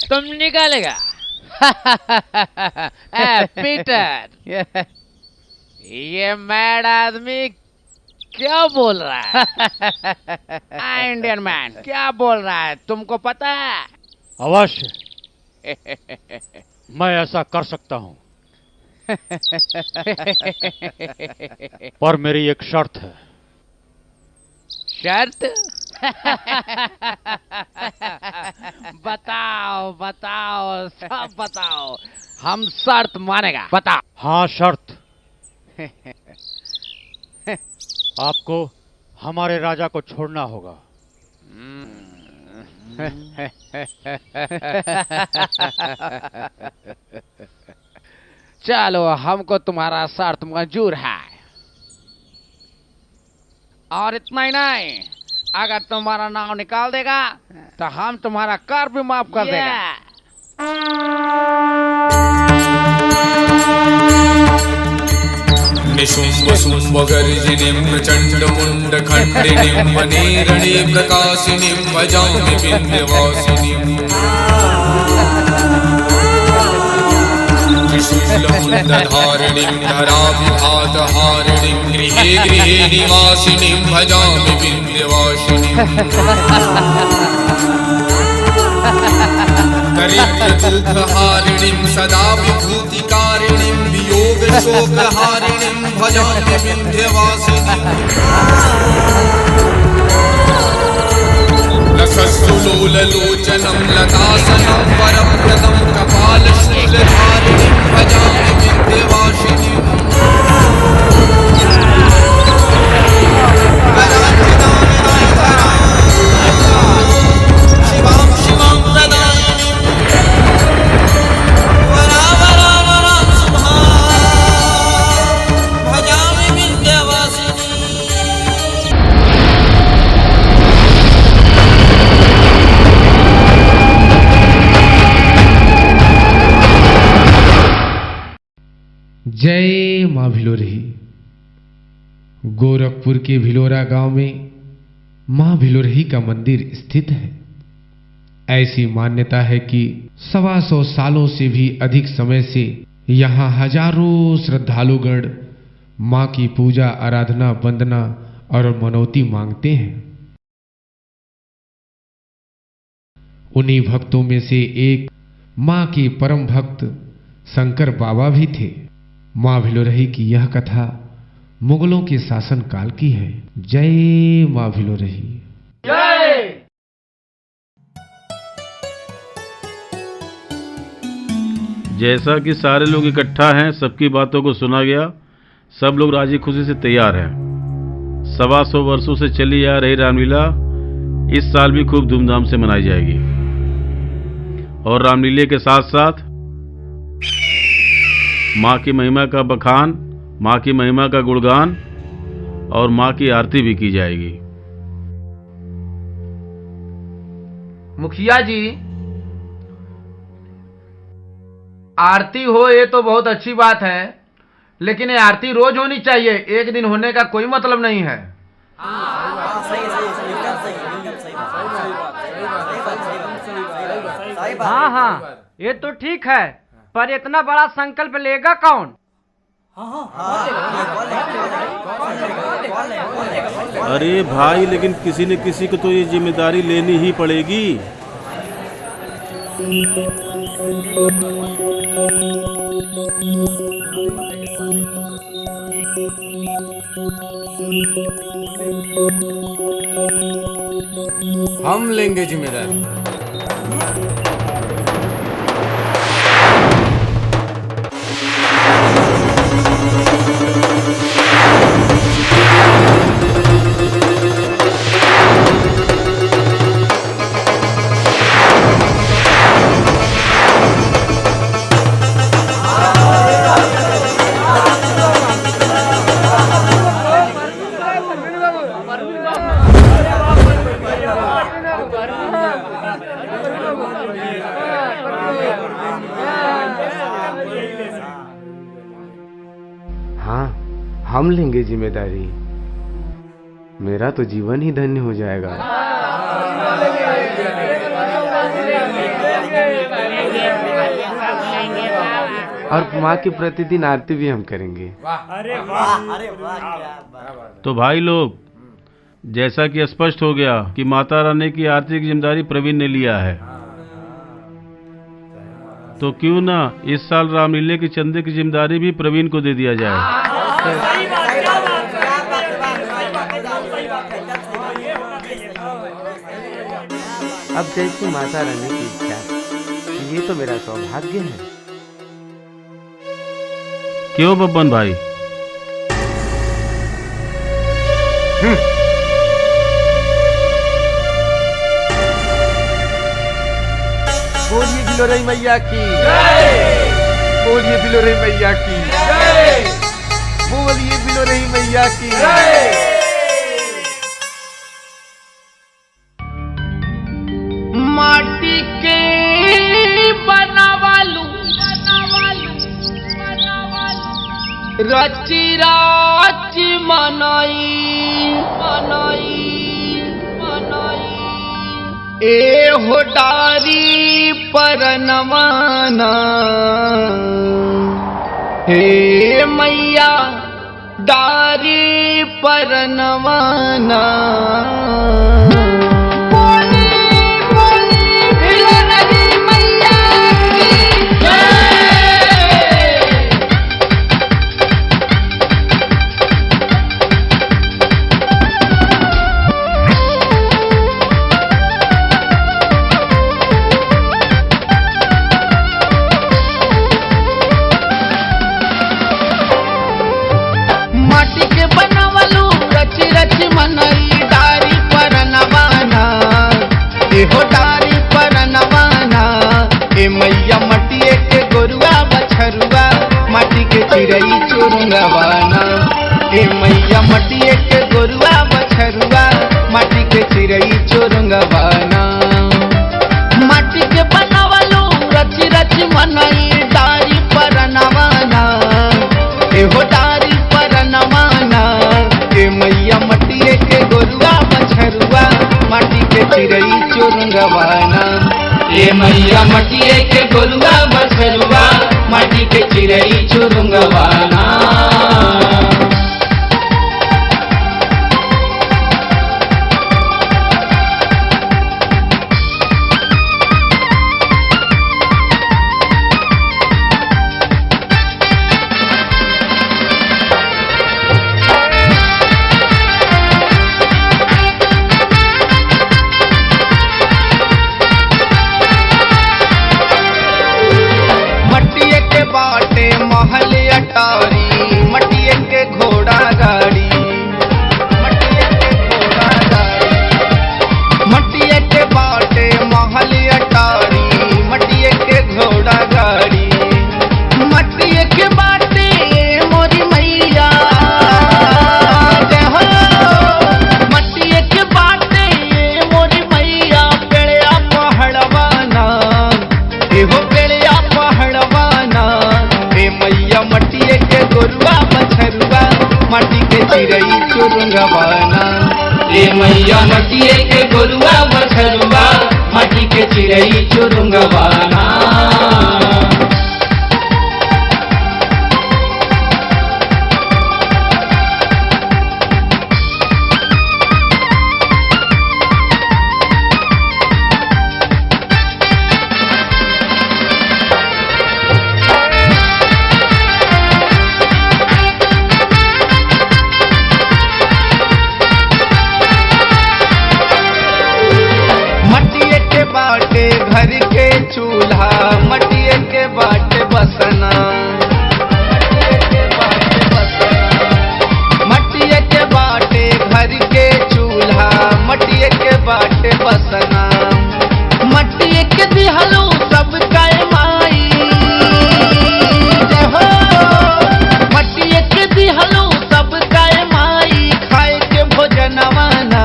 तुम निकालेगा। पीटर, ये मैड आदमी क्या बोल रहा है? इंडियन मैन क्या बोल रहा है, तुमको पता है? अवश्य, मैं ऐसा कर सकता हूं, पर मेरी एक शर्त है। शर्त? बताओ बताओ, सब बताओ, हम शर्त मानेगा, बताओ। हाँ, शर्त। आपको हमारे राजा को छोड़ना होगा। चलो, हमको तुम्हारा शर्त मंजूर है, और इतना ही नहीं, अगर तुम्हारा नाम निकाल देगा तो हम तुम्हारा कर भी माफ कर देगा। निशुम्भ शुम्भ गर्जिनीं प्रचंड मुंड खंडिनीं वनेरणे प्रकाशिनीं भजामि विन्ध्यवासिनीं। त्रिशूलमुण्डधारिणीं धराभिघातहारिणीं गृहे गृहे निवासिनीं भजामि विन्ध्यवासिनीं। दरिद्रदुःखहारिणीं सदा विभूतिकारिणीं वियोगशोकहारिणीं भजामि विन्ध्यवासिनीं। लसत्सुलोललोचनं लतासनं वरप्रदं कपालशूलधारिणीं भजामि विन्ध्यवासिनीं। शिवां शिवां प्रदायिनीं वरावरावरां शुभां भजामि विन्ध्यवासिनीं। जय माँ भिलोरही। गोरखपुर के भिलोरा गांव में माँ भिलोरही का मंदिर स्थित है। ऐसी मान्यता है कि 125 सालों से भी अधिक समय से यहाँ हजारों श्रद्धालुगण माँ की पूजा, आराधना, वंदना और मनौती मांगते हैं। उन्हीं भक्तों में से एक माँ के परम भक्त शंकर बाबा भी थे। माँ भिलोरही की यह कथा मुगलों के शासन काल की है। जय माँ भिलोरही। जय। जैसा कि सारे लोग इकट्ठा हैं, सबकी बातों को सुना गया, सब लोग राजी खुशी से तैयार हैं। 125 वर्षों से चली आ रही रामलीला इस साल भी खूब धूमधाम से मनाई जाएगी, और रामलीले के साथ साथ माँ की महिमा का बखान, माँ की महिमा का गुणगान और माँ की आरती भी की जाएगी। मुखिया जी, आरती हो ये तो बहुत अच्छी बात है, लेकिन ये आरती रोज होनी चाहिए, एक दिन होने का कोई मतलब नहीं है। हाँ हाँ, ये तो ठीक है, पर इतना बड़ा संकल्प लेगा कौन? अरे भाई, लेकिन किसी न किसी को तो ये जिम्मेदारी लेनी ही पड़ेगी। हम लेंगे जिम्मेदारी। हाँ, हम लेंगे जिम्मेदारी। मेरा तो जीवन ही धन्य हो जाएगा। और माँ की प्रतिदिन आरती भी हम करेंगे। तो भाई लोग, जैसा कि स्पष्ट हो गया कि माता रानी की आरती की जिम्मेदारी प्रवीण ने लिया है, तो क्यों ना इस साल रामलीला के चंदे की जिम्मेदारी भी प्रवीण को दे दिया जाए। अब जैसी माता रानी की इच्छा, ये तो मेरा सौभाग्य है। क्यों बब्बन भाई? बोलिए बिलोरई मैया की बोलिए बिलोरई मैया की बोलिए बिलोरई मैया की। माटी के बनावालू रची राची मनाई ए होटारी पर नवाना हे मैया डारी पर नवाना। होटारी पर नवाना ए मैया मटिए के गोरुआ बछरुआ माटी के चिड़ई चुरुंगवाना। ए मैया मटिए के गोरुआ बछरुआ माटी के चिड़ई चुरुंगवाना। माटी के बनावलो रची रची मनई डारी पर नवाना ए होटारी पर नवाना। ए मैया मटिए के गोरुआ बछरुआ माटी के चिड़ई चुरुंगवाना। ए मैया मटिए के गोरुआ बछरुआ माटी के चिड़ई चुरुंगवाना। महल अटारी मटिए के घोड़ा गाड़ी मटिए के घोड़ा गाड़ी मटिए के बाटे महल अटारी मटिए के घोड़ा गाड़ी मटिए के बाटे मोरी मैया हो मटिए के बाटे मोरी मैया पेड़िया पहड़वाना एहो पेड़िया पहड़वाना। मैया मटिए के गोरुआ बछरुआ माटी के चिड़ई चुरुंगवाना। ए मैया मटिए के गोरुआ बछरुआ माटी के चिड़ई चुरुंगवाना। घर के चूल्हा मटिए के बाटे बसना मटिए के बाटे घर के चूल्हा मटिए के बाटे बसना। मटिए के दिहलो सब काय माई हो मटिए के दिहलो सब काय माई खाए के भोजनवाना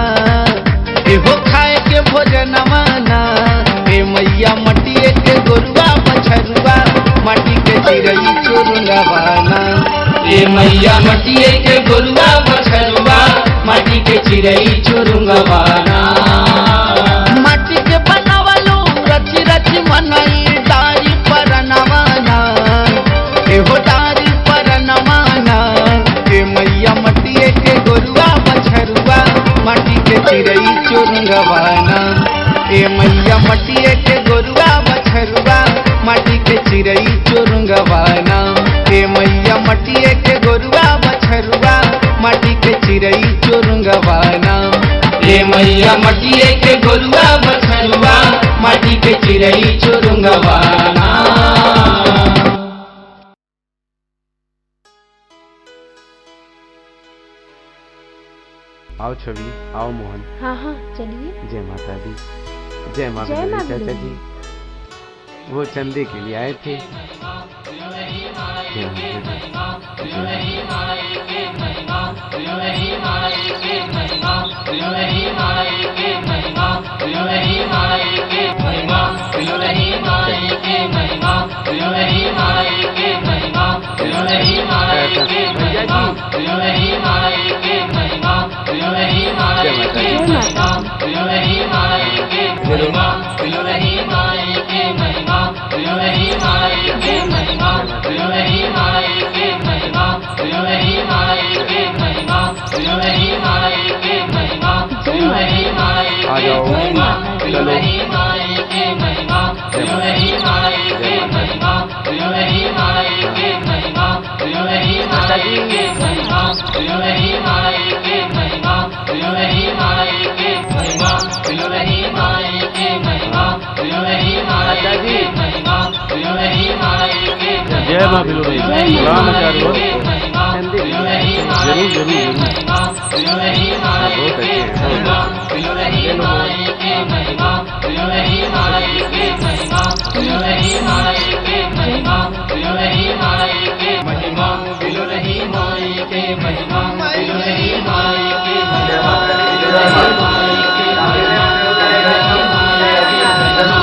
एहो खाए के भोजनवाना। मैया मटिए के गोरुआ बछरुआ माटी के चिड़ई चुरुंगवाना। ए मैया मटिए के गोरुआ बछरुआ माटी के चिड़ई चुरुंगवाना। माटी के बनावलो रची के चिड़ई चुरंगवाना। ए मैया मटिए के गोरुआ बछरुआ, माटी के चिड़ई चुरंगवाना। ए मैया मटिए के गोरुआ बछरुआ, माटी के चिड़ई चुरंगवाना। ए मैया मटिए के गोरुआ बछरुआ, माटी के चिड़ई चुरंगवाना। आओ छवि, आओ मोहन। हाँ हाँ चलिए। जय माता दी। जय माँ जय बिलोरी माँ चाचा बिलोरी। जी, वो चंदे के लिए आए थे। जय माँ बिलोरी। आ जाओ, चलो। जय माँ बिलोरी। प्रणाम आचार्य हो। जरूर जरूर जरूर। बहुत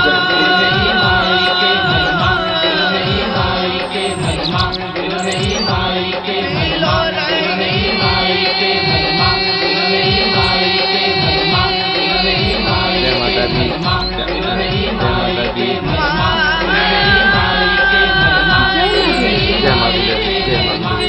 अच्छे हैं। जय माता दी। जय माता दी। जय माँ बिलोरी। जय माँ बिलोरी।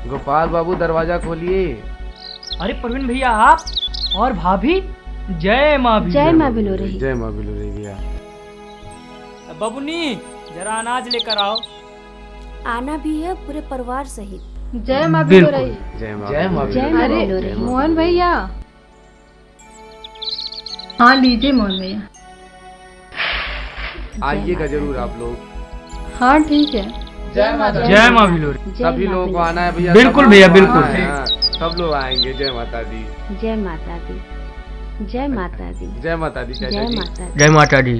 गोपाल बाबू दरवाजा खोलिए। अरे प्रवीण भैया आप और भाभी, जय माँ जय माँ बिलोरी। जय माँ बिलोरी भैया। बबुनी जरा अनाज लेकर आओ। आना भी है पूरे परिवार सहित। जय माँ बिलोरी। जय माँ जय माँ बिलोरी। अरे जय माँ मोहन भैया। हाँ लीजिए मोहन भैया। आइएगा जरूर आप लोग। हाँ ठीक है। जय माँ बिलोरी। सभी लोगों को आना है भैया। बिल्कुल सब भैया, लोगों को बिल्कुल। आना है, हाँ, सब लोग आएंगे। जय माता दी। जय माता दी। जय माता दी। जय माता दी चाचा जय जी। माता दी। जय माता दी।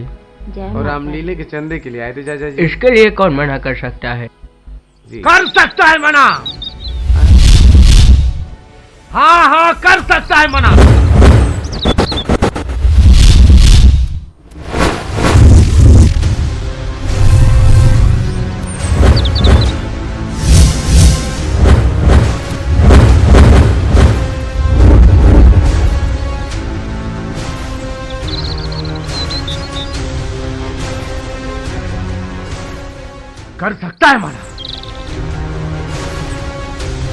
जय और माता रामलीले के चंदे के लिए आए थे चाचा जी। इसके लिए कौन मना कर सकता है? जी। कर सकता है मना। हाँ हाँ कर सकता है मना। कर सकता है मना,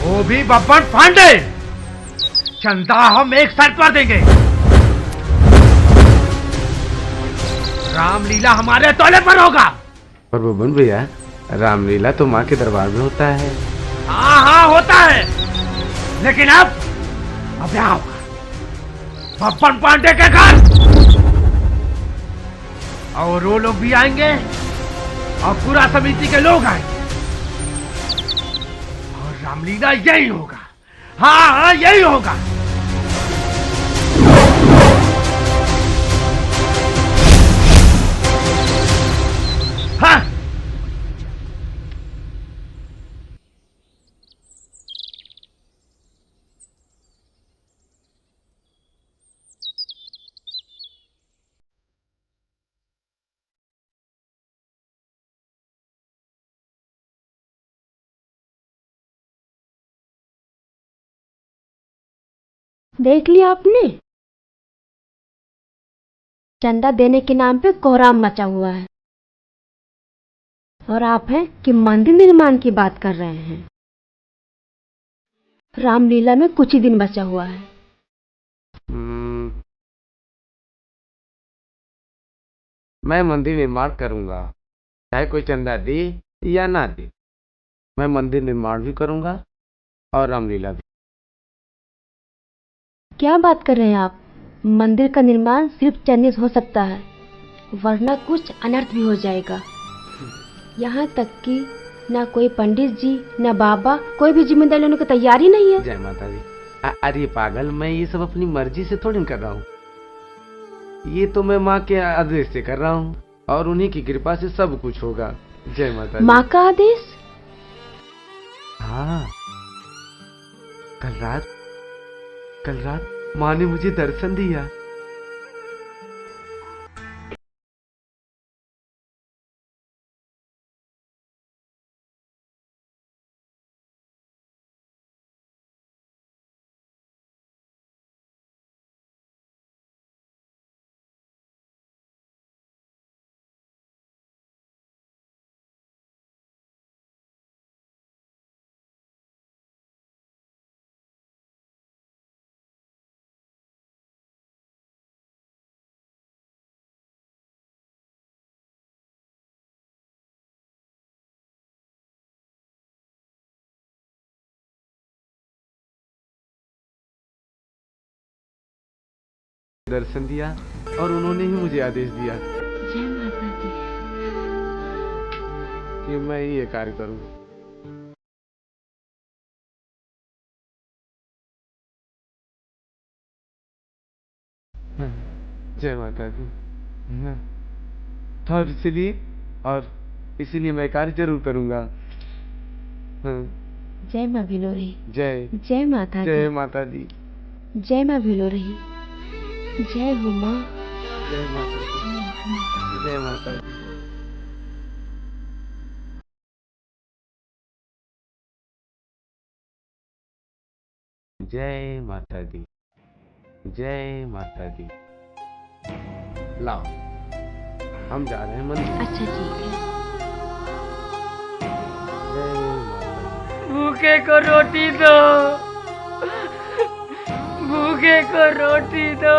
वो भी बब्बर पांडे। चंदा हम एक शर्त पर देंगे, रामलीला हमारे तोले पर होगा। और बबन भैया, रामलीला तो माँ के दरबार में होता है। हाँ हाँ होता है, लेकिन अब यहाँ होगा बब्बर पांडे के घर। और वो लोग भी आएंगे और पूरा समिति के लोग आएंगे और रामलीला यही होगा। हाँ हाँ यही होगा। देख लिया आपने, चंदा देने के नाम पे कोहराम मचा हुआ है, और आप हैं कि मंदिर निर्माण की बात कर रहे हैं। रामलीला में कुछ ही दिन बचा हुआ है। मैं मंदिर निर्माण करूंगा, चाहे कोई चंदा दे या ना दे। मैं मंदिर निर्माण भी करूंगा और रामलीला भी। क्या बात कर रहे हैं आप? मंदिर का निर्माण सिर्फ चंदे से हो सकता है, वरना कुछ अनर्थ भी हो जाएगा। यहाँ तक कि ना कोई पंडित जी, ना बाबा, कोई भी जिम्मेदारी लेने की तैयारी नहीं है। जय माता दी। अरे पागल, मैं ये सब अपनी मर्जी से थोड़ी कर रहा हूँ। ये तो मैं माँ के आदेश से कर रहा हूँ, और उन्हीं की कृपा से सब कुछ होगा। जय माता दी। माँ का आदेश? हाँ, कल रात माँ ने मुझे दर्शन दिया। दर्शन दिया और उन्होंने ही मुझे आदेश दिया जय माता दी। कि मैं ये कार्य करूं। जय माता दी। और इसीलिए मैं कार्य जरूर करूंगा। जय माँ भिलोरी। जय माता दी। जय माता दी। जय माँ भिलोरी। जय हो माँ। जय माता दी। जय माता दी। जय माता दी। जय माता दी। लाओ, हम जा रहे हैं मंदिर। अच्छा ठीक है। जय माता दी। भूखे को रोटी दो, भूखे को रोटी दो।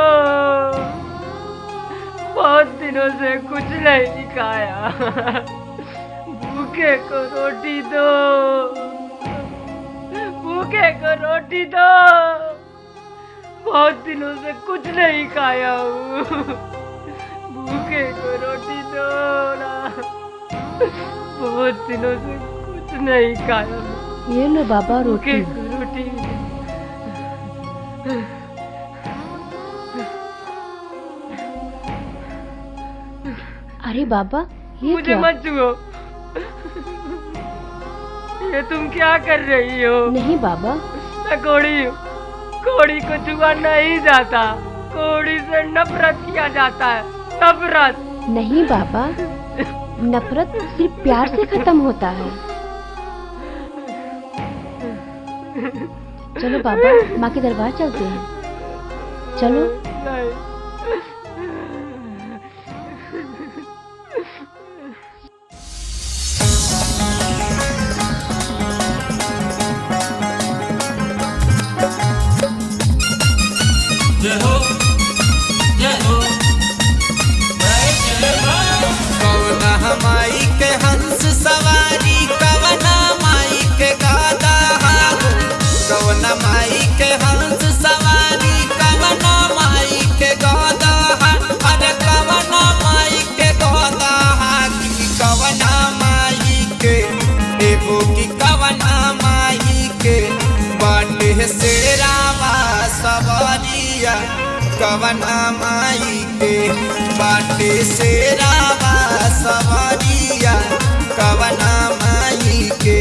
बहुत दिनों से कुछ नहीं खाया। भूखे को रोटी दो, भूखे को रोटी दो। बहुत दिनों से कुछ नहीं खाया हूँ। भूखे को रोटी दो ना। बहुत दिनों से कुछ नहीं खाया। ये लो बाबा रोटी। भूखे को रोटी। अरे बाबा ये मुझे क्या? मत छुओ। ये तुम क्या कर रही हो? नहीं बाबा। मैं कोड़ी हूँ, कोड़ी को छुआ नहीं जाता। कोड़ी से नफरत किया जाता है, नफरत। नहीं बाबा, नफरत सिर्फ प्यार से खत्म होता है। चलो बाबा, माँ के दरबार चलते हैं। चलो। नहीं। जय हो, जय हो। कवना माई के हंस सवारी, कवना माई के गादा हारो। कवना माई के हंस सवारी, कवना माई के गादा हारो। अरे कवना माई के गादा हारो। कवना माई के एगो की कवना माई के बाटे शेरावा सवारिया। कवना माई के बाटे शेरावा सवारिया। कवना माई के।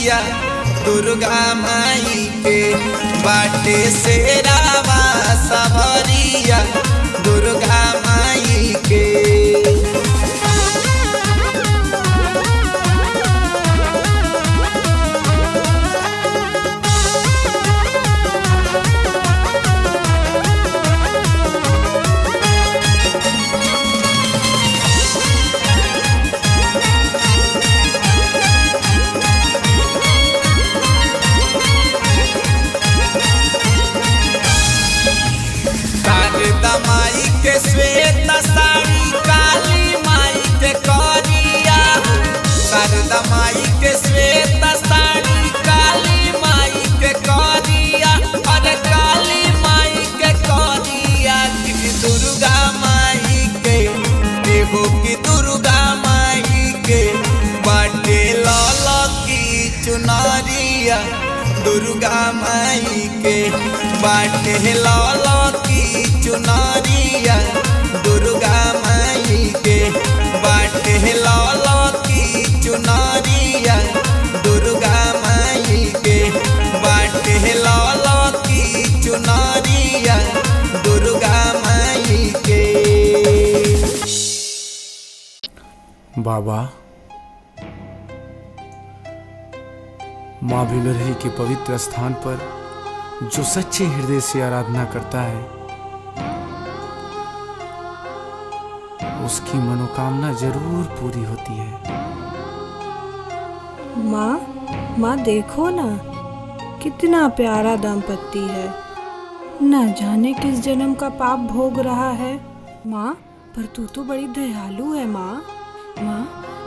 चुनरिया दुर्गा माई के बाटे से रावा सवरिया दुर्गा माई के। शारदा माई के श्वेत साड़ी काली माई के करिया शारदा माई के श्वेत साड़ी काली माई के करिया अरे काली माई के करिया कि दुर्गा माई के देखो कि दुर्गा माई के बाटे लाल की चुनरिया दुर्गा माई के बाटे लाल की चुनरिया दुर्गा माई के बाटे लाल की चुनरिया दुर्गा माई के बाटे लाल की चुनरिया दुर्गा माई के। बाबा, माँ भिलरही के पवित्र स्थान पर जो सच्चे हृदय से आराधना करता है उसकी मनोकामना जरूर पूरी होती है। माँ देखो ना, कितना प्यारा दाम्पत्य है। न जाने किस जन्म का पाप भोग रहा है। माँ, पर तू तो बड़ी दयालु है माँ। माँ,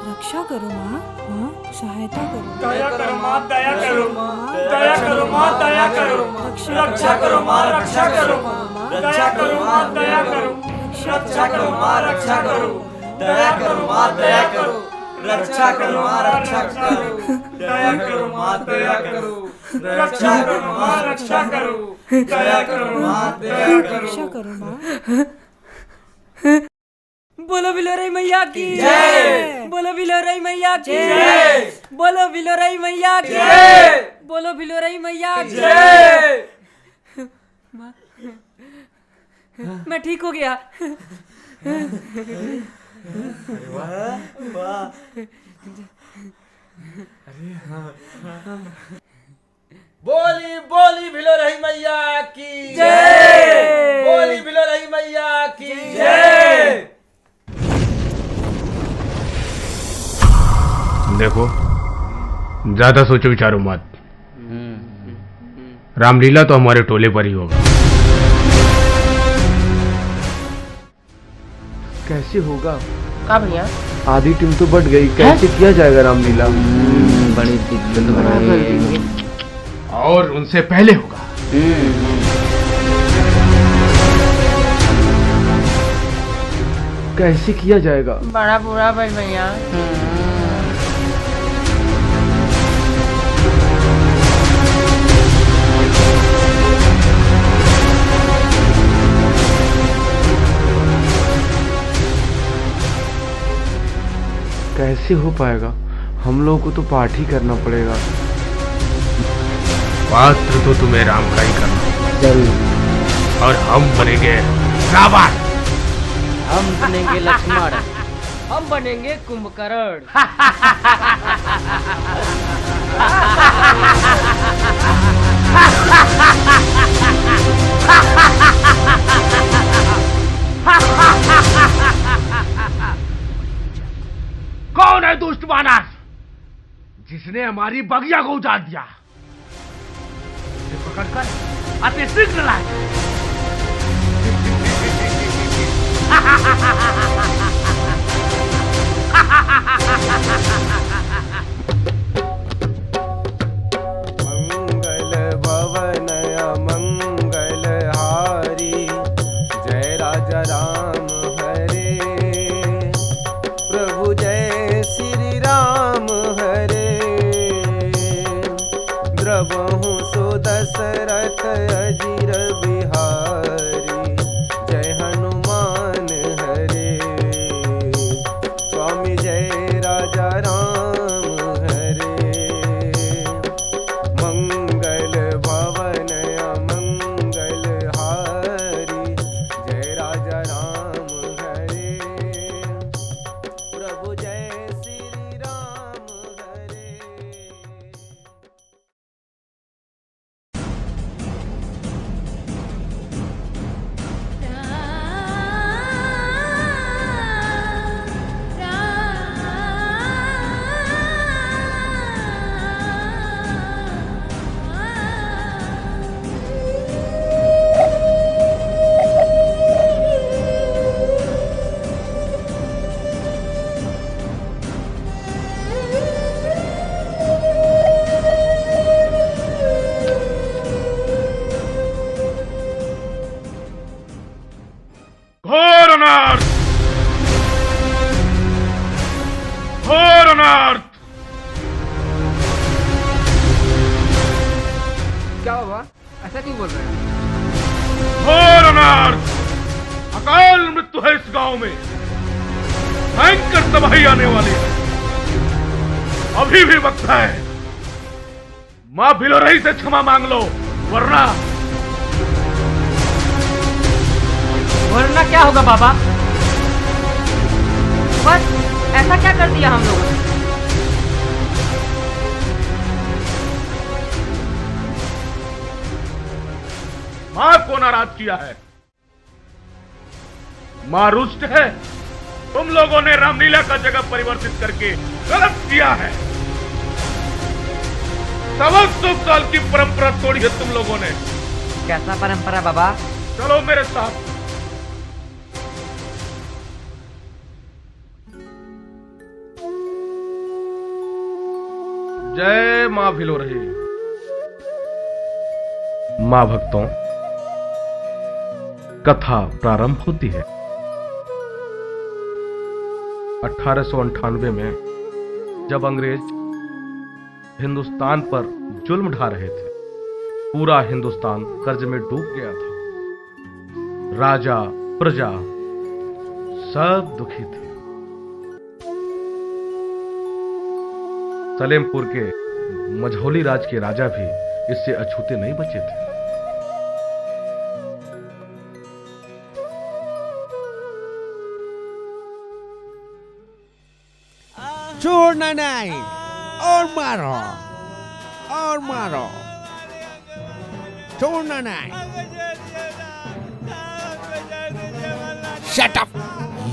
रक्षा करो माँ। माँ, सहायता करो। दया करो माँ, दया करो माँ, दया करो माँ, दया करो रक्षा करो माँ, रक्षा करो दया करो माँ, दया करो रक्षा करो माँ, रक्षा करो दया करो माँ, दया करो रक्षा करो माँ, रक्षा करो दया करो माँ, दया करो रक्षा करो माँ, रक्षा करो दया करो माँ, दया करो रक्षा करो माँ। बोलो बिलोरई मैया की जय। बोलो बिलोरई मैया की जय। बोलो बिलोरई मैया की जय। बोलो बिलोरई मैया की जय। मैं ठीक हो गया। बोली बोली भिलोरही मैया की जय। बोली भिलोरही मैया की जय। देखो, ज्यादा सोचो विचारो मत। रामलीला तो हमारे टोले पर ही होगा। कैसे होगा? का भैया? आधी टीम तो बढ़ गई, कैसे किया जाएगा रामलीला? बड़ी दिक्कत बनी और उनसे पहले होगा। कैसे किया जाएगा? बड़ा बुरा भाई भैया। कैसे हो पाएगा? हम लोगों को तो पाठ ही करना पड़ेगा। पात्र तो तुम्हें राम का ही करना जरूर। और हम बनेंगे रावण। हम बनेंगे लक्ष्मण। हम बनेंगे कुंभकर्ण। कौन है दुष्ट मानस जिसने हमारी बगिया को उजाड़ दिया? उसे पकड़कर अति शीघ्र लाए। मंगल भवन मंगल हारी जय राजा राम हरे प्रभु जय श्री राम हरे द्रवहु सो दशरथ अजीर बिहारी जय हनुमान हरे स्वामी जय राजा राम ऐसा क्यों बोल रहे हैं? घोर अनार्थ, अकाल मृत्यु है इस गांव में, भयंकर तबाही आने वाली है। अभी भी वक्त है, मां भिलोरही से क्षमा मांग लो, वरना क्या होगा बाबा? बस ऐसा क्या कर दिया हम लोगों ने? मां को नाराज किया है, मां रुष्ट है। तुम लोगों ने रामलीला का जगह परिवर्तित करके गलत किया है। 125 साल की परंपरा तोड़ी है तुम लोगों ने। कैसा परंपरा बाबा? चलो मेरे साथ। जय मां भिलोरही। मां भक्तों, कथा प्रारंभ होती है। 1898 में जब अंग्रेज हिंदुस्तान पर जुल्म ढा रहे थे, पूरा हिंदुस्तान कर्ज में डूब गया था। राजा प्रजा सब दुखी थे। सलेमपुर के मझौली राज के राजा भी इससे अछूते नहीं बचे थे। छोड़ना नहीं, और मारो, और मारो, छोड़ना नहीं। Shut up,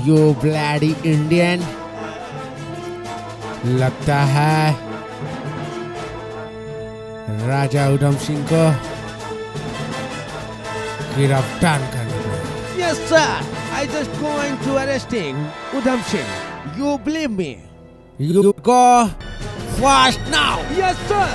you bloody Indian! लगता है राजा उधम सिंह को गिरफ्तार करना है। Yes sir, I just going to arresting Udham Singh. You believe me? You go fast now. Yes sir.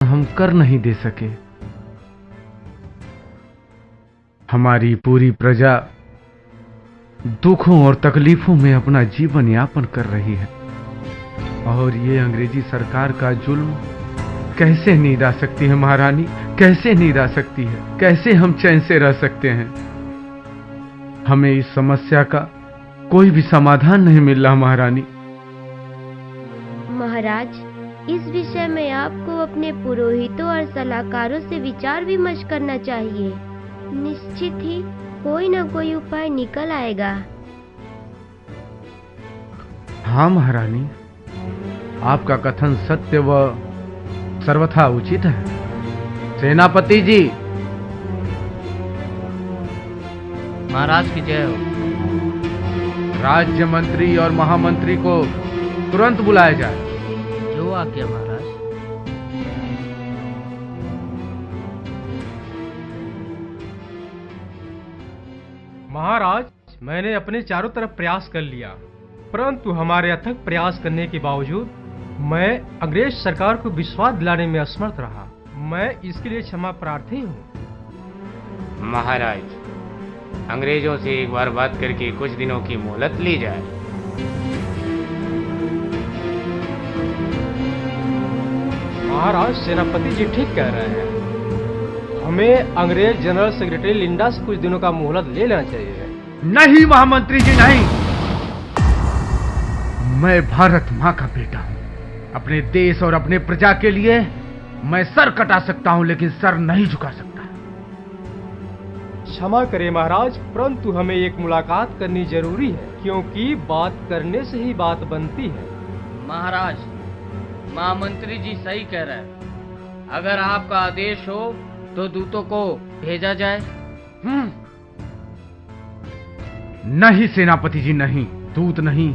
हम कर नहीं दे सके। हमारी पूरी प्रजा दुखों और तकलीफों में अपना जीवन यापन कर रही है, और ये अंग्रेजी सरकार का जुल्म कैसे नींद आ सकती है महारानी? कैसे नींद आ सकती है? कैसे हम चैन से रह सकते हैं? हमें इस समस्या का कोई भी समाधान नहीं मिल रहा महारानी। महाराज, इस विषय में आपको अपने पुरोहितों और सलाहकारों से विचार विमर्श करना चाहिए। निश्चित ही कोई न कोई उपाय निकल आएगा। हाँ महारानी, आपका कथन सत्य व सर्वथा उचित है। सेनापति जी। महाराज की जय हो। राज्य मंत्री और महामंत्री को तुरंत बुलाया जाए। जो आज्ञा महाराज। महाराज, मैंने अपने चारों तरफ प्रयास कर लिया, परंतु हमारे अथक प्रयास करने के बावजूद मैं अंग्रेज सरकार को विश्वास दिलाने में असमर्थ रहा। मैं इसके लिए क्षमा प्रार्थी हूँ। महाराज, अंग्रेजों से एक बार बात करके कुछ दिनों की मोहलत ली जाए। महाराज, सेनापति जी ठीक कह रहे हैं। हमें अंग्रेज जनरल सेक्रेटरी लिंडा से कुछ दिनों का मोहलत ले लेना चाहिए। नहीं महामंत्री जी, नहीं। मैं भारत माँ का बेटा हूँ। अपने देश और अपने प्रजा के लिए मैं सर कटा सकता हूँ, लेकिन सर नहीं झुका सकता। क्षमा करें महाराज, परंतु हमें एक मुलाकात करनी जरूरी है, क्योंकि बात करने से ही बात बनती है। महाराज, महामंत्री जी सही कह रहे हैं। अगर आपका आदेश हो तो दूतों को भेजा जाए। नहीं सेनापति जी, नहीं। दूत नहीं,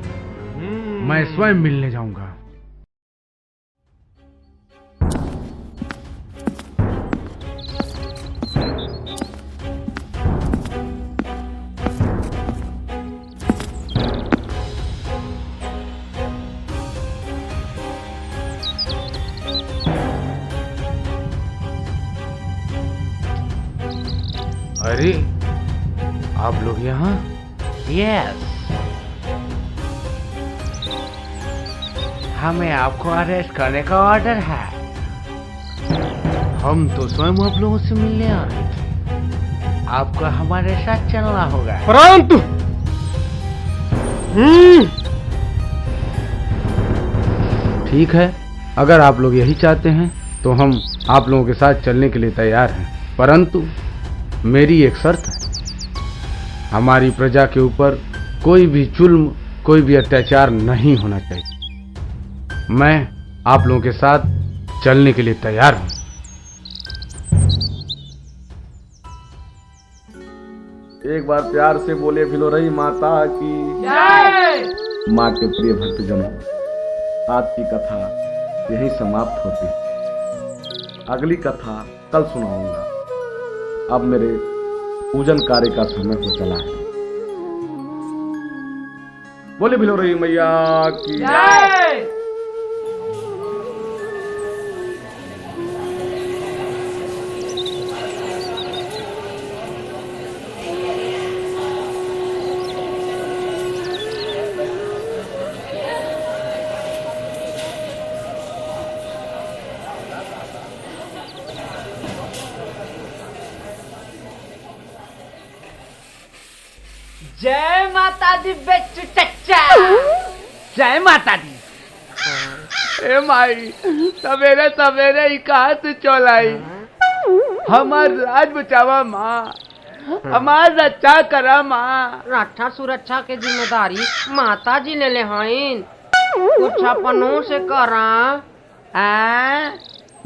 मैं स्वयं मिलने जाऊंगा। अरे, आप लोग यहाँ? यस, हमें आपको अरेस्ट करने का ऑर्डर है। हम तो स्वयं आप लोगों से मिलने आ रहे थे। आपको हमारे साथ चलना होगा। परंतु ठीक है, अगर आप लोग यही चाहते हैं तो हम आप लोगों के साथ चलने के लिए तैयार हैं, परंतु मेरी एक शर्त है। हमारी प्रजा के ऊपर कोई भी जुल्म, कोई भी अत्याचार नहीं होना चाहिए। मैं आप लोगों के साथ चलने के लिए तैयार हूं। एक बार प्यार से बोले भिलोरई माता की जय। माँ के प्रिय भक्तजनों, आज की कथा यही समाप्त होती है। अगली कथा कल सुनाऊंगा। अब मेरे पूजन कार्य का समय हो चला है। बोले भिलोरई मैया की जय। जय माता दी बेचू चच्चा। जय माता दी। ए माई, सवेरे सवेरे ही कहा से चौलाई। हमार राज बचावा माँ, हमार रक्षा करा माँ। रक्षा सुरक्षा के जिम्मेदारी माता जी ले ले हईन। कुछ अपनों से करा।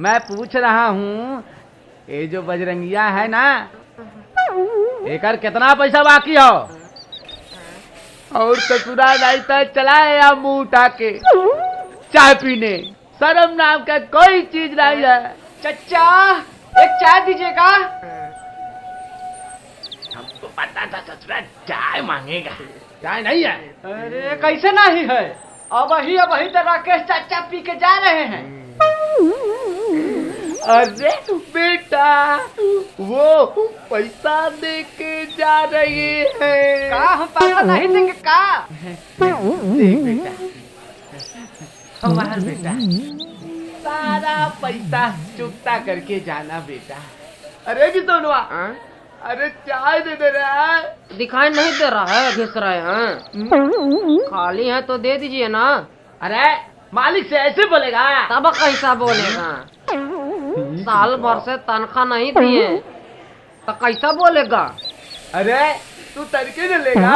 मैं पूछ रहा हूँ, ये जो बजरंगिया है ना, एकर कितना पैसा बाकी हो? और ससुरा नहीं तो चला है मुंह उठा के चाय पीने। शर्म नाम का कोई चीज नहीं है। चच्चा, एक चाय दीजिएगा। हमको पता था ससुरा चाय मांगेगा। चाय नहीं है। अरे कैसे नहीं है? अब ही तो राकेश चाचा पी के जा रहे हैं। अरे बेटा, वो पैसा दे के जा रही है। का हम पैसा नहीं देंगे का? देख बेटा, हमारा बेटा सारा पैसा चुकता करके जाना बेटा। अरे किसोनवा, अरे चाय दे दे रहा है। दिखाई नहीं दे रहा है, घिस रहे हैं। खाली है तो दे दीजिए ना। अरे मालिक से ऐसे बोलेगा? तब कैसा बोलेगा? साल भर से तनख्वाह नहीं दिए तो कैसा बोलेगा? अरे तू तड़के न लेगा,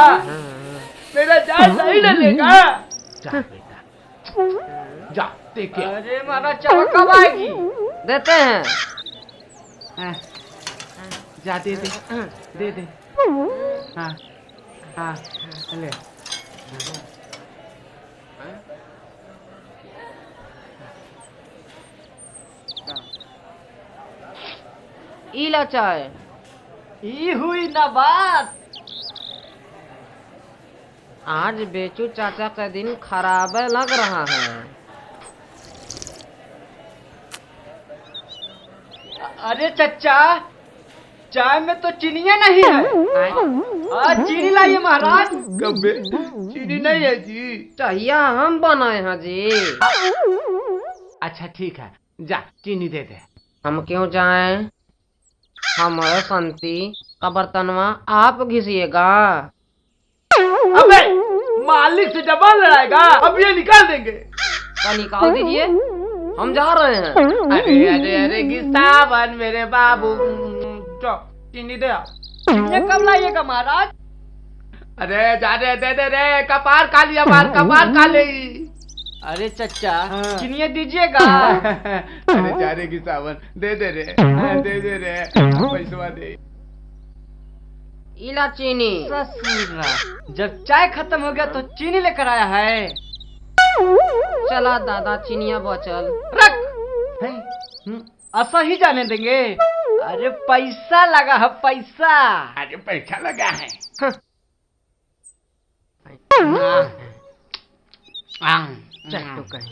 मेरा चाय सही न लेगा। जा बेटा, जा देखे। अरे मारा चाय कब आएगी? देते हैं। जा दे दे, दे दे। हाँ हाँ, ले। इला चाय। ई हुई ना बात। आज बेचू चाचा का दिन खराब लग रहा है। अरे चचा, चाय में तो चीनी नहीं है। आज चीनी लाइए महाराज। कब्बे चीनी नहीं है जी। चाहिए हम बनाए हैं जी। अच्छा ठीक है, जा चीनी दे दे। हम क्यों जाएं? हमारे संती का बर्तनवा आप घिसिएगा। अबे मालिक से जबान लड़ाएगा, अब ये निकाल देंगे। तो निकाल दीजिए, हम जा रहे हैं। अरे अरे अरे गिस्तावन मेरे बाबू, चीनी दे। ये कब लाइएगा महाराज? अरे जा रे, दे दे रे, कपार खा लिया मार, कपार खा ली। अरे चचा, चीनी दीजिएगा। अरे जा रे गिस्तावन, दे दे रे, दे दे रे, पैसा दे। इला चीनी। ससुरा, जब चाय खत्म हो गया तो चीनी लेकर आया है। चला दादा, चीनिया बचल रख। ऐसा ही जाने देंगे। अरे पैसा लगा है, पैसा। अरे पैसा लगा है। चट्टू कहीं।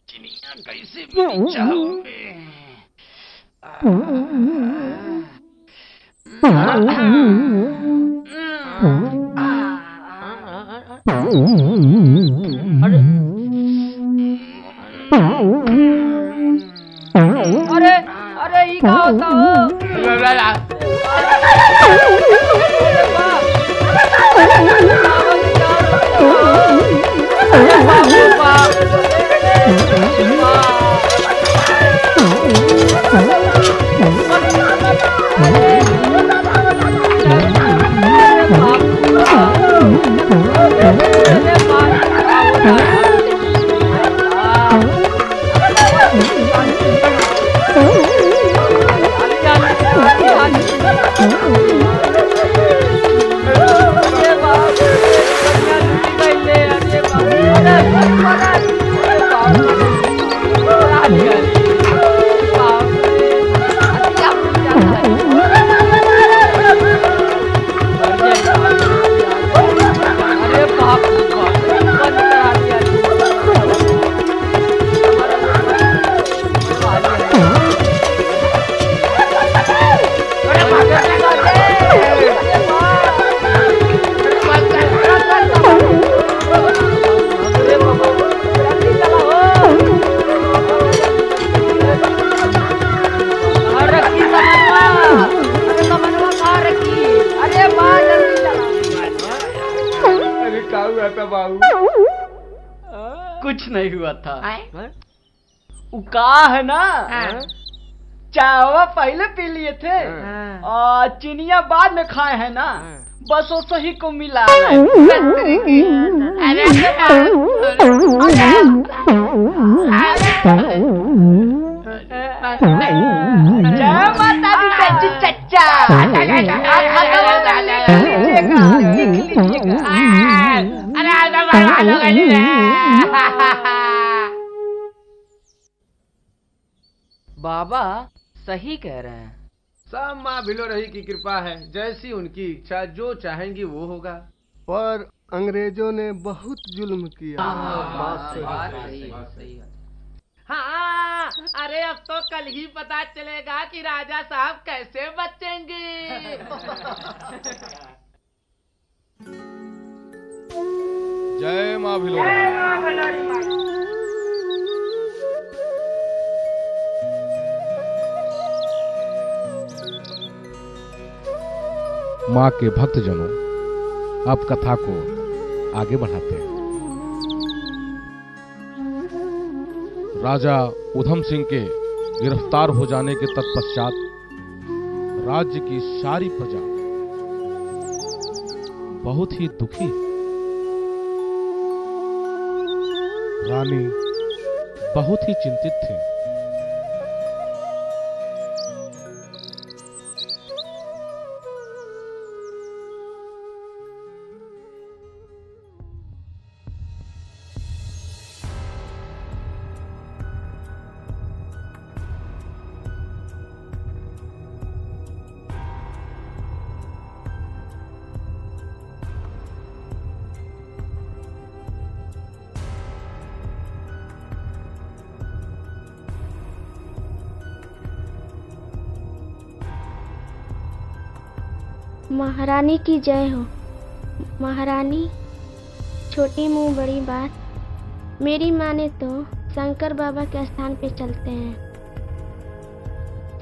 चिनिया कैसे भी चाहोगे? अरे अरे ये क्या होता हो? कुछ नहीं हुआ था। उका है ना, चावा पहले पी लिए थे और चीनिया बाद में खाए हैं ना, बस वो सही को मिला है। जय माता दी चच्चा। बाबा सही कह रहे हैं। सब माँ भिलोरही की कृपा है, जैसी उनकी इच्छा, जो चाहेंगी वो होगा। पर अंग्रेजों ने बहुत जुल्म किया। हाँ, अरे अब तो कल ही पता चलेगा कि राजा साहब कैसे बचेंगे। जय माँ भिलोरही। माँ के भक्तजनों, अब कथा को आगे बढ़ाते हैं। राजा उधम सिंह के गिरफ्तार हो जाने के तत्पश्चात राज्य की सारी प्रजा बहुत ही दुखी है। रानी बहुत ही चिंतित थी। महारानी की जय हो। महारानी, छोटी मुंह बड़ी बात। मेरी माने तो शंकर बाबा के स्थान पे चलते हैं।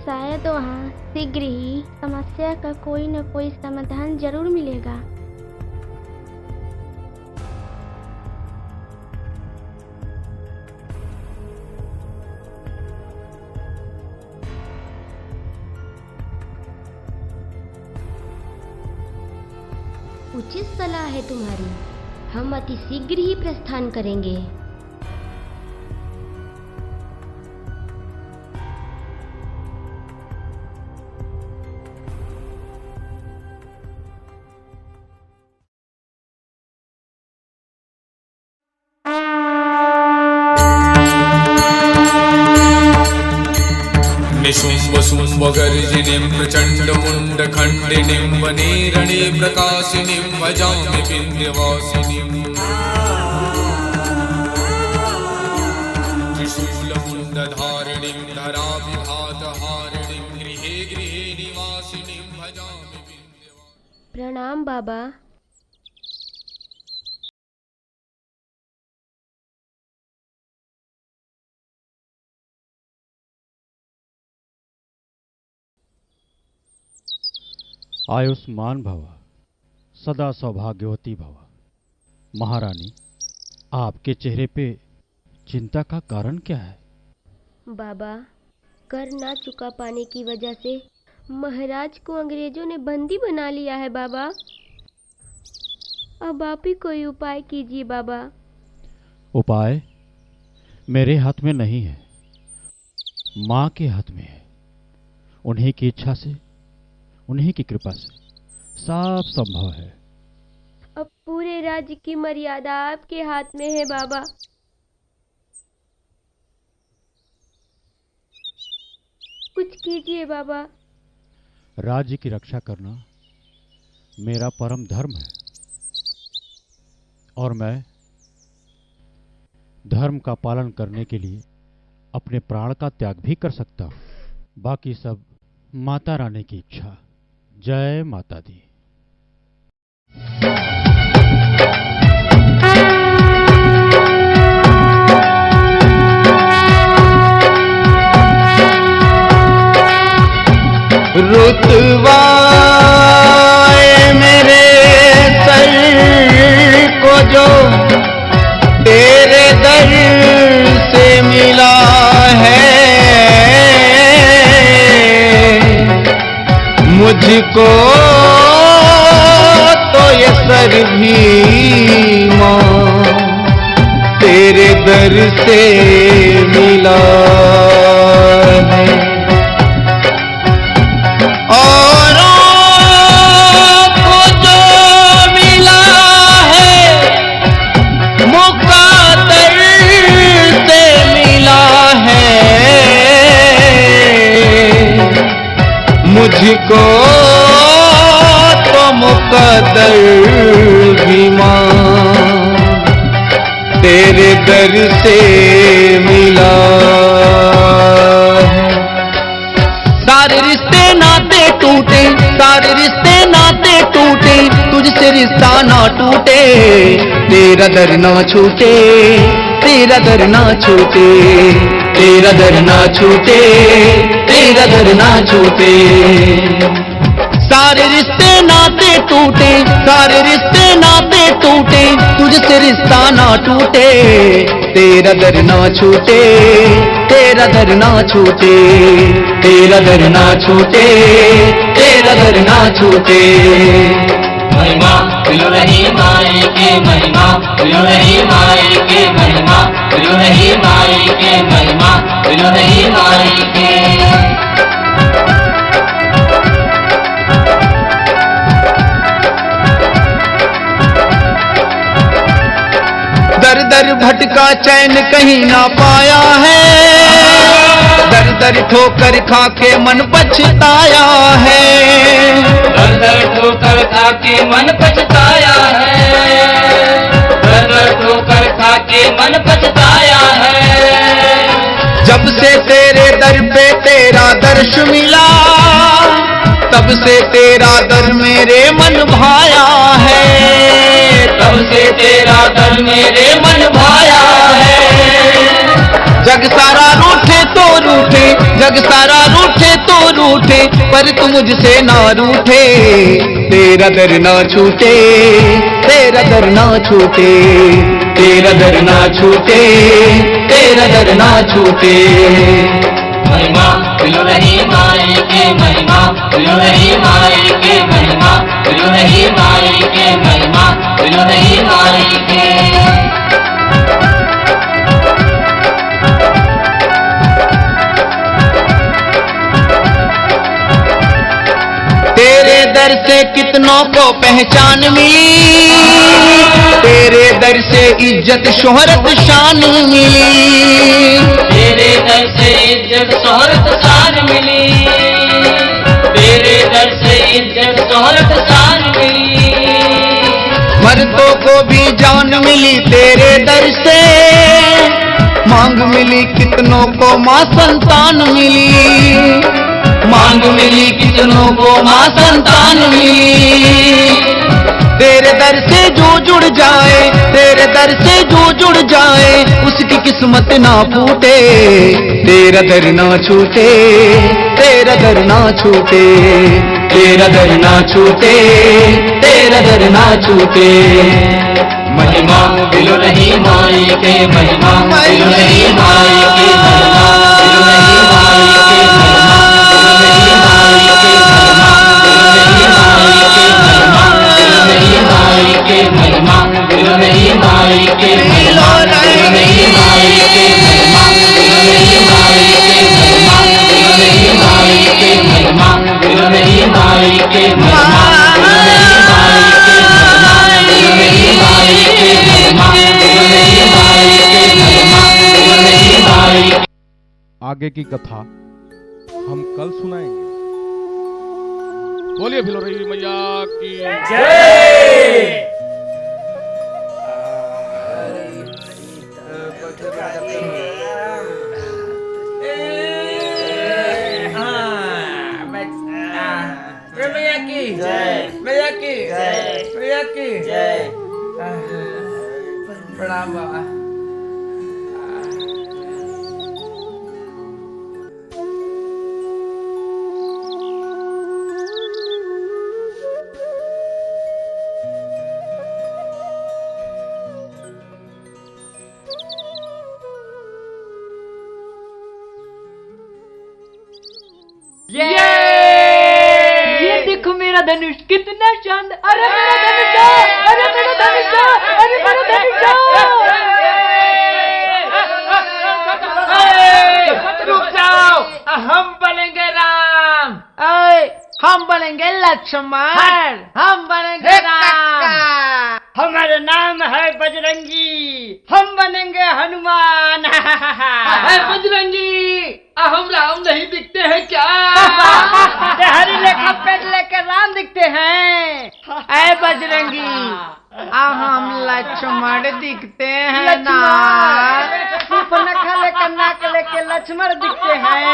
शायद वहाँ शीघ्र ही समस्या का कोई न कोई समाधान जरूर मिलेगा। उचित सलाह है तुम्हारी। हम अति शीघ्र ही प्रस्थान करेंगे। निशुम्भ शुम्भ गर्जिनीं प्रचण्ड मुण्ड खण्डिनीं वने रणे प्रकाशिनीं भजामि विन्ध्यवासिनीं। त्रिशूलमुण्डधारिणीं धराभिघातहारिणीं गृहे गृहे निवासिनीं भजामि विन्ध्यवासिनीं। प्रणाम बाबा। आयुष्मान भव, सदा सौभाग्यवती भव। महारानी, आपके चेहरे पे चिंता का कारण क्या है? बाबा, कर ना चुका पाने की वजह से महाराज को अंग्रेजों ने बंदी बना लिया है बाबा। अब आप ही कोई उपाय कीजिए बाबा। उपाय मेरे हाथ में नहीं है, माँ के हाथ में है। उन्हीं की इच्छा से, उन्हीं की कृपा से सब संभव है। अब पूरे राज्य की मर्यादा आपके हाथ में है बाबा। कुछ कीजिए बाबा। राज्य की रक्षा करना मेरा परम धर्म है और मैं धर्म का पालन करने के लिए अपने प्राण का त्याग भी कर सकता हूँ। बाकी सब माता रानी की इच्छा। जय माता दी। रुतवाए मेरे सर को जो तेरे दर से मिला है, मुझको तो ये सर भी माँ तेरे दर से मिला है। औरों को जो मिला है मुक़द्दर से मिला है, मुझको तो मुक़द्दर भी माँ तेरे दर से मिला है। सारे रिश्ते नाते टूटे, सारे रिश्ते नाते टूटे, तुझसे रिश्ता ना टूटे, तेरा दर ना छूटे, तेरा दर ना छूटे, तेरा दर ना छूटे, तेरा दर ना छूटे। सारे रिश्ते नाते टूटे, सारे रिश्ते नाते टूटे, तुझसे रिश्ता ना टूटे, तेरा दर ना छूटे, तेरा दर ना छूटे, तेरा दर ना छूटे, तेरा दर ना छूटे। महिमा बोलो रही माई के महिमा, बोलो रही माई के महिमा, बोलो रही माई के महिमा, बोलो रही माई के। दर दर भटका चैन कहीं ना पाया है, दर दर ठोकर खा के मन पछताया है, दर दर ठोकर खा के मन पछताया है, दर दर ठोकर खा के मन पछताया है। जब से तेरे दर पे तेरा दर्श मिला, तब से तेरा दर मेरे मन भाया है, तब से तेरा दर मेरे मन भाया है। जग सारा रूठे तो रूठे, जग सारा रूठे तो रूठे, पर तू मुझसे ना रूठे। तेरा दर ना छूटे, तेरा दर ना छूटे, तेरा दर ना छूटे, तेरा दर ना छूटे। महिमा पिलो रही माई के महिमा, पिलो रही माई के महिमा, पिलो रही माई के महिमा, पिलो रही माई के। तेरे दर से कितनों को पहचान मिली, तेरे दर से इज्जत शोहरत शान मिली, तेरे दर से इज्जत शोहरत शान मिली, तेरे दर से इज्जत शोहरत शान मिली। मर्दों को भी जान मिली तेरे दर से, मांग मिली कितनों को माँ संतान मिली, मांग मिली कितनों को माँ संतान मिली। तेरे दर से जो जुड़ जाए, तेरे दर से जो जुड़ जाए, उसकी किस्मत ना फूटे। तेरा दर ना छूटे, तेरा दर ना छूटे, तेरा दर ना छूटे, तेरा दर ना छूटे। महिमा पिलो रही माई के महिमा, पिलो रही माई के महिमा, पिलो रही माई के महिमा, के महिमा, पिलो रही माई के महिमा, पिलो रही माई के महिमा, पिलो रही माई के महिमा, पिलो रही माई के महिमा, पिलो रही माई के महिमा, पिलो रही माई के महिमा, पिलो रही माई के महिमा, पिलो रही माई। आगे की कथा हम कल सुनाएंगे। बोलिए भिलोरी मैया की जय। भैया की जय, भैया की जय, भैया की जय। प्रणाम बाबा। ये देखो मेरा धनुष कितना शानदार। अरे मेरा धनुष, अरे मेरा धनुष, अरे मेरा धनुष। रुक जाओ, हम बनेंगे राम, हम बनेंगे लक्ष्मण, हम बनेंगे राम। हमारा नाम है बजरंगी, हम बनेंगे हनुमान। बजरंगी, हम राम नहीं दिखते हैं क्या? हरी लेखा पेट लेकर राम दिखते हैं। ऐ बजरंगी, हम लक्ष्मण दिखते हैं ना। सिर्फ नखा लेकर नाक लेकर लक्ष्मण दिखते हैं।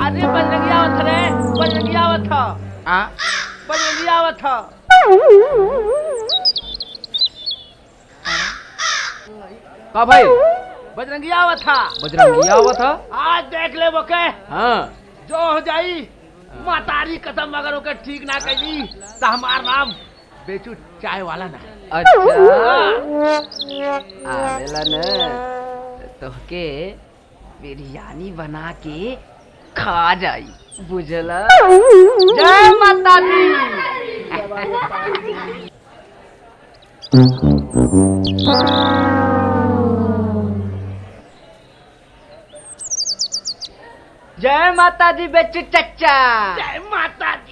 अरे बजरंगी आवत रे, बजरंगी आवत था, बजरंगी आवत था। का भाई बजरंगी आवत था, बजरंगी आवत था। आज देख ले वो के। हाँ जो हो जाई मातारी कसम, अगर ओके ठीक ना कैली तो हमार नाम बेचू चाय वाला ना। अच्छा आवेला न तो के बिरयानी बना के खा जाई, बुझला। जय माता दी। जय माता दी बेचू चच्चा। जय माता दी।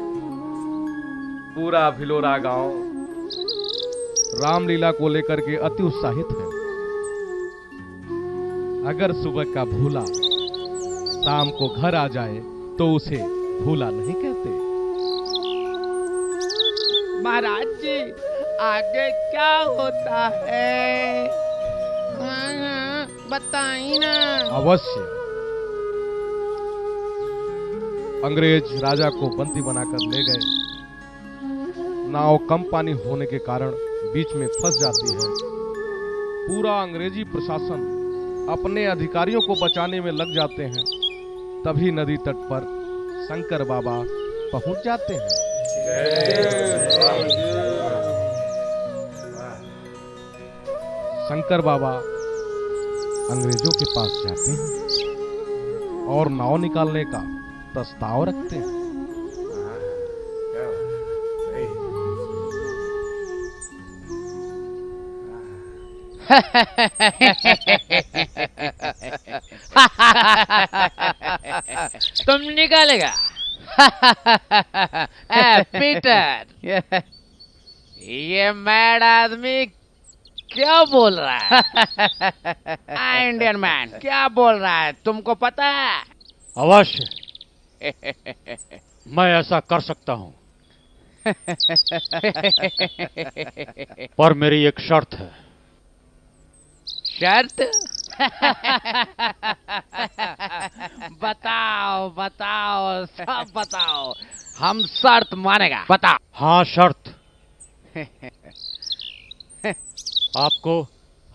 पूरा भिलोरा गांव रामलीला को लेकर के अति उत्साहित है। अगर सुबह का भूला शाम को घर आ जाए तो उसे भूला नहीं कहते। महाराज जी आगे क्या होता है? बताइए ना। अवश्य। अंग्रेज राजा को बंदी बनाकर ले गए। नाव कम पानी होने के कारण बीच में फंस जाती है। पूरा अंग्रेजी प्रशासन अपने अधिकारियों को बचाने में लग जाते हैं। तभी नदी तट पर शंकर बाबा पहुंच जाते हैं। शंकर बाबा अंग्रेजों के पास जाते हैं और नाव निकालने का प्रस्ताव रखते हैं। तुम निकालेगा? पीटर, ये मैड आदमी क्या बोल रहा है? इंडियन मैन क्या बोल रहा है? तुमको पता है? अवश्य मैं ऐसा कर सकता हूं, पर मेरी एक शर्त है। शर्त? बताओ बताओ, सब बताओ। हम शर्त मानेगा। बताओ। हाँ, शर्त। आपको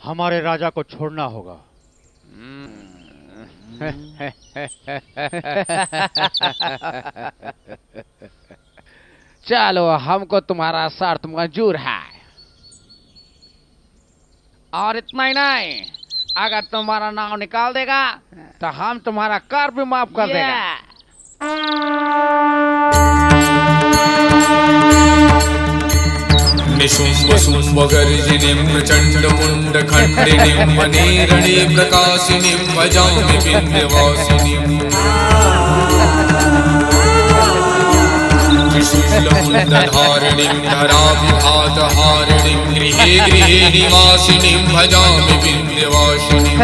हमारे राजा को छोड़ना होगा। चलो, हमको तुम्हारा शर्त मंजूर है। और इतना ही नहीं, अगर तुम्हारा नाव निकाल देगा तो हम तुम्हारा कर भी माफ कर देगा। निशुम्भ शुम्भ गर्जिनीं प्रचंड मुंड खंडिनीं वनेरणे प्रकाशिनीं भजामि विंध्यवासिनीं। त्रिशूलमुण्डधारिणीं धराभिघातहारिणीं गृहे गृहे निवासिनीं भजामि विंध्यवासिनीं।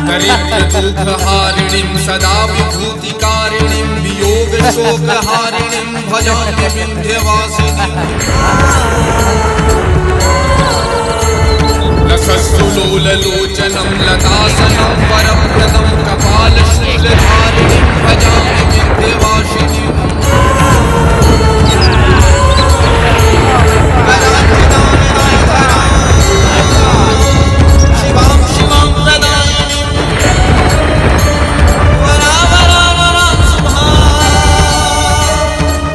दरिद्रदुःखहारिणीं सदा विभूतिकारिणीं वियोगशोकहारिणीं भजामि विंध्यवासिनीं। लसत्सुलोललोचनं लतासनं वरप्रदं कपालशूलधारिणीं भजामि विंध्यवासिनीं। शिवां शिवां प्रदायिनीं वरावरावरां शुभां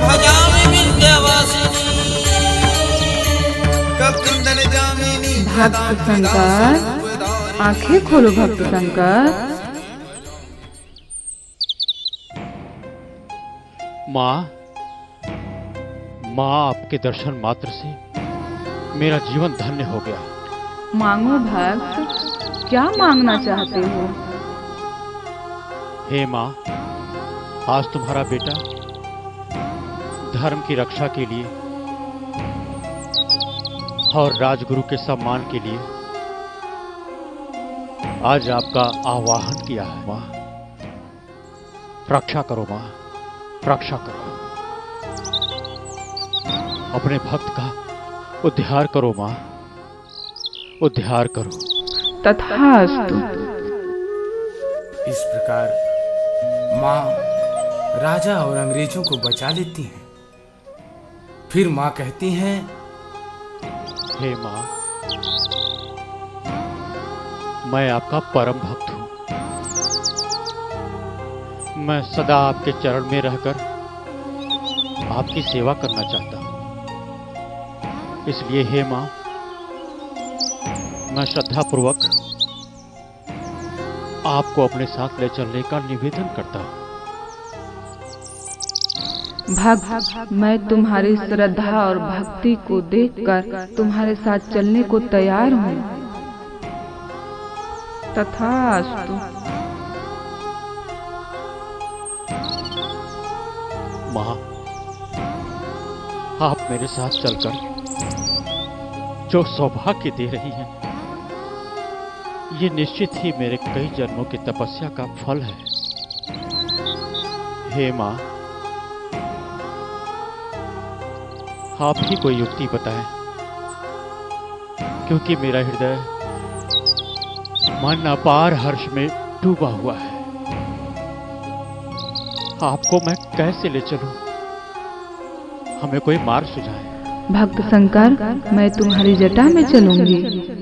भजामि विंध्यवासिनीं। ककुंदनजामिनी भक्त शंकर, आंखें खोलो भक्त शंकर। माँ, माँ, आपके दर्शन मात्र से मेरा जीवन धन्य हो गया। मांगो भक्त, क्या मांगना चाहते हो? हे माँ, आज तुम्हारा बेटा धर्म की रक्षा के लिए और राजगुरु के सम्मान के लिए आज आपका आह्वान किया है। माँ, रक्षा करो माँ, रक्षा करो। अपने भक्त का उद्धार करो माँ, उद्धार करो। तथास्तु। इस प्रकार माँ राजा और अंग्रेजों को बचा लेती हैं। फिर माँ कहती हैं, हे माँ, मैं आपका परम भक्त हूं। मैं सदा आपके चरण में रहकर आपकी सेवा करना चाहता हूं। इसलिए हे माँ, मैं श्रद्धापूर्वक आपको अपने साथ ले चलने का निवेदन करता हूं। भक्त, मैं तुम्हारी श्रद्धा और भक्ति को देखकर तुम्हारे साथ चलने को तैयार हूँ। तथास्तु। माँ, आप मेरे साथ चलकर जो सौभाग्य दे रही हैं, ये निश्चित ही मेरे कई जन्मों की तपस्या का फल है। हे माँ, आप ही कोई युक्ति बताएं, क्योंकि मेरा हृदय मन अपार हर्ष में डूबा हुआ है। आपको मैं कैसे ले चलूं? हमें कोई मार्ग सुझाएं। भक्त शंकर, मैं तुम्हारी जटा में चलूंगी।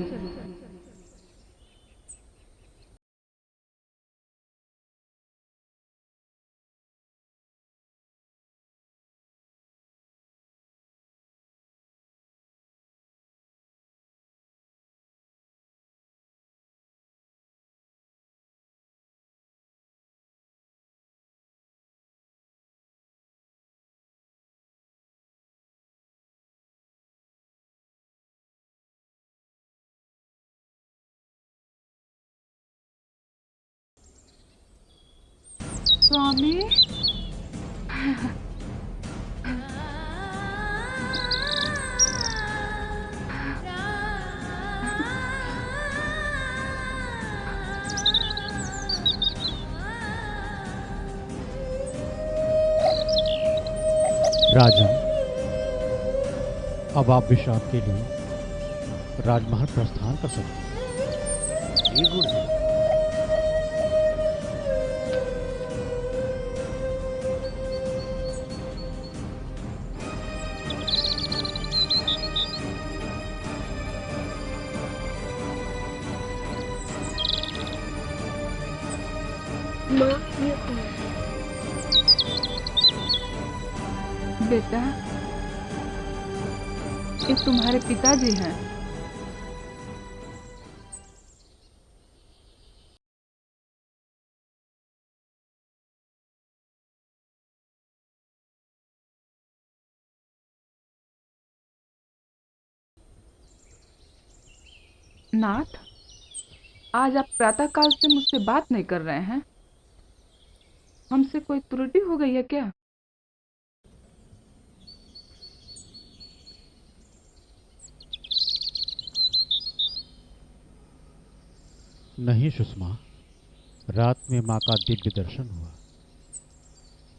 स्वामी, राजन, अब आप विश्राम के लिए राजमहल प्रस्थान कर सकते हैं। जी गुरुदेव। माँ, ये कौन? बेटा, ये तुम्हारे पिताजी हैं। नाथ, आज आप प्रातःकाल से मुझसे बात नहीं कर रहे हैं। हमसे कोई त्रुटि हो गई है क्या? नहीं सुषमा, रात में माँ का दिव्य दर्शन हुआ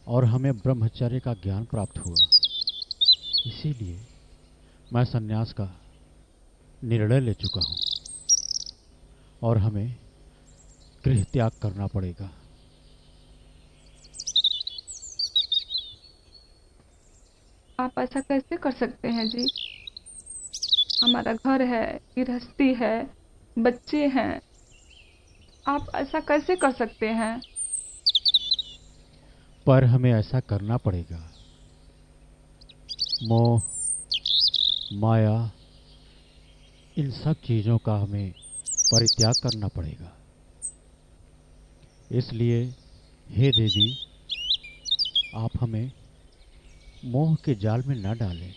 और हमें ब्रह्मचर्य का ज्ञान प्राप्त हुआ। इसीलिए मैं संन्यास का निर्णय ले चुका हूँ और हमें गृह त्याग करना पड़ेगा। आप ऐसा कैसे कर सकते हैं जी? हमारा घर है, गृहस्थी है, बच्चे हैं। आप ऐसा कैसे कर सकते हैं? पर हमें ऐसा करना पड़ेगा। मोह, माया, इन सब चीजों का हमें परित्याग करना पड़ेगा। इसलिए हे देवी, आप हमें मोह के जाल में न डालें।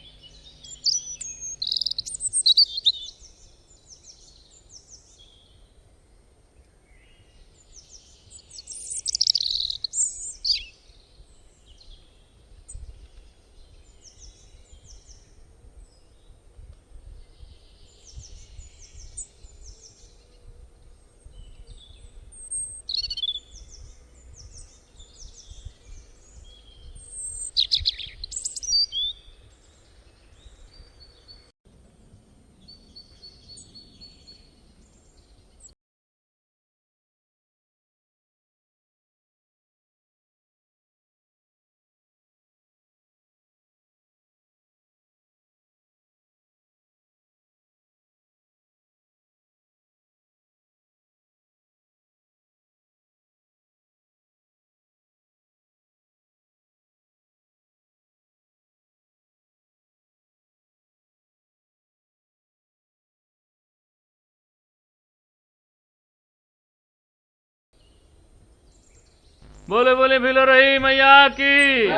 बोले बोले भिलो रही मैया की,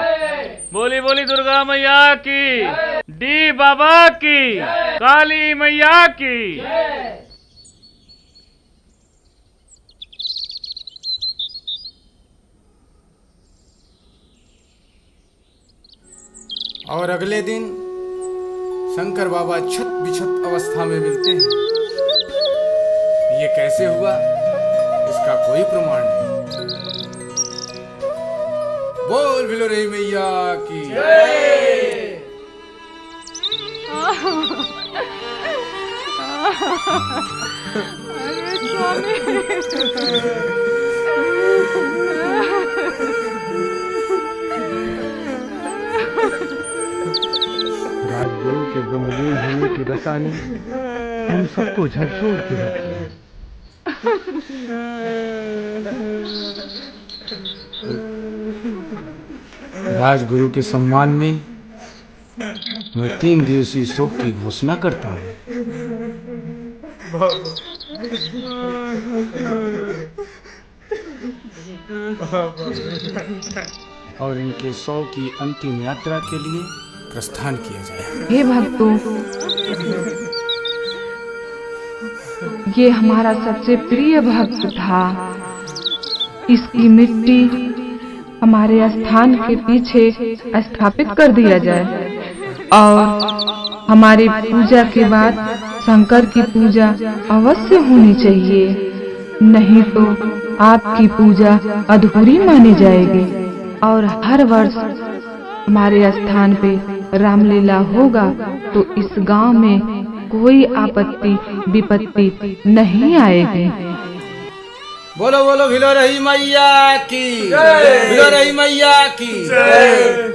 बोली बोली दुर्गा मैया की, डी बाबा की, काली मैया की। और अगले दिन शंकर बाबा छत बिछत अवस्था में मिलते हैं। ये कैसे हुआ, इसका कोई प्रमाण नहीं। बोल भिलोरई मैया की राजगुरु के ब्रह्मलीन होने की दशा ने हम सबको झकझोर के रखी। राजगुरु के सम्मान में मैं 3 दिवसीय शोक की घोषणा करता हूँ। और इनके 100 की अंतिम यात्रा के लिए प्रस्थान किया जाए। हे भक्तों, ये हमारा सबसे प्रिय भक्त था। इसकी मिट्टी हमारे स्थान के पीछे स्थापित कर दिया जाए और हमारी पूजा के बाद शंकर की पूजा अवश्य होनी चाहिए, नहीं तो आपकी पूजा अधूरी मानी जाएगी। और हर वर्ष हमारे स्थान पे रामलीला होगा तो इस गांव में कोई आपत्ति विपत्ति नहीं आएगी। बोलो बोलो भिलोरई मैया की जय, भिलोरई मैया की जय।